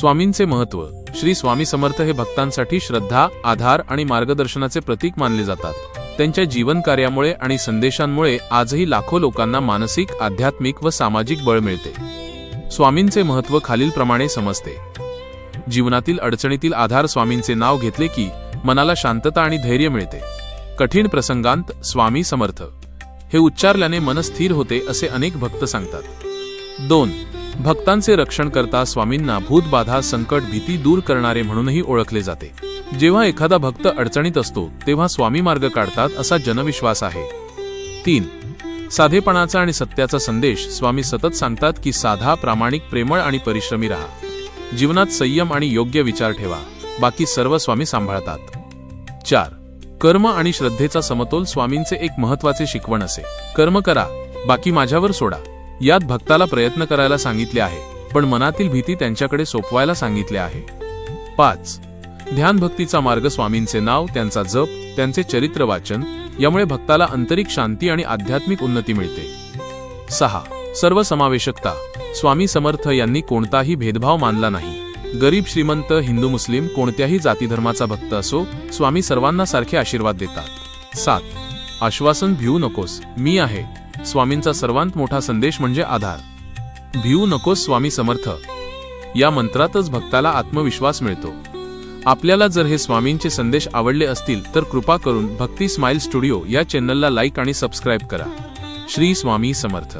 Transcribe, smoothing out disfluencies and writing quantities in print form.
स्वामींचे महत्त्व. श्री स्वामी समर्थ हे भक्तांसाठी श्रद्धा, आधार आणि मार्गदर्शनाचे प्रतीक मानले जातात. त्यांच्या जीवन कार्यामुळे आणि संदेशांमुळे आजही लाखो लोकांना मानसिक, आध्यात्मिक व सामाजिक बळ मिळते. स्वामींचे महत्त्व खालीलप्रमाणे समजते. जीवनातील अडचणीतील आधार. स्वामींचे नाव घेतले की मनाला शांतता आणि धैर्य मिळते. कठीण प्रसंगांत स्वामी समर्थ हे उच्चारल्याने मन स्थिर होते असे अनेक भक्त सांगतात. 2. भक्तांचे रक्षण करता. स्वामींना भूतबाधा, संकट, भीती दूर करणारे म्हणूनही ओळखले जाते. जेव्हा एखादा भक्त अडचणीत असतो तेव्हा स्वामी मार्ग काढतात असा जनविश्वास आहे. 3. साधेपणाचा आणि सत्याचा संदेश. स्वामी सतत सांगतात की साधा, प्रामाणिक, प्रेमळ आणि परिश्रमी राहा. जीवनात संयम आणि योग्य विचार ठेवा, बाकी सर्व स्वामी सांभाळतात. 4. कर्म आणि श्रद्धेचा समतोल. स्वामींचे एक महत्त्वाचे शिकवण असे, कर्म करा, बाकी माझ्यावर सोडा. यात भक्ताला प्रयत्न करायला सांगितले आहे, पण मनातील भीती त्यांच्याकडे सोपवायला सांगितले आहे. 5. ध्यान भक्तीचा मार्ग. स्वामींचे नाव, त्यांचा जप, त्यांचे चरित्र वाचन यामुळे भक्ताला आंतरिक शांती आणि आध्यात्मिक उन्नती मिळते. 6. सर्वसमावेशकता. स्वामी समर्थ यांनी कोणताही भेदभाव मानला नाही. गरीब, श्रीमंत, हिंदू, मुस्लिम, कोणत्याही जातीधर्माचा भक्त असो, स्वामी सर्वांना सारखे आशीर्वाद देतात. 7. आश्वासन. भिवू नकोस, मी आहे. स्वामींचा सर्वांत मोठा संदेश म्हणजे आधार. भिवू नकोस स्वामी समर्थ या मंत्रातच भक्ताला आत्मविश्वास मिळतो. आपल्याला जर हे स्वामींचे संदेश आवडले असतील तर कृपा करून भक्ती स्माइल स्टुडिओ या चॅनलला लाईक आणि सबस्क्राईब करा. श्री स्वामी समर्थ.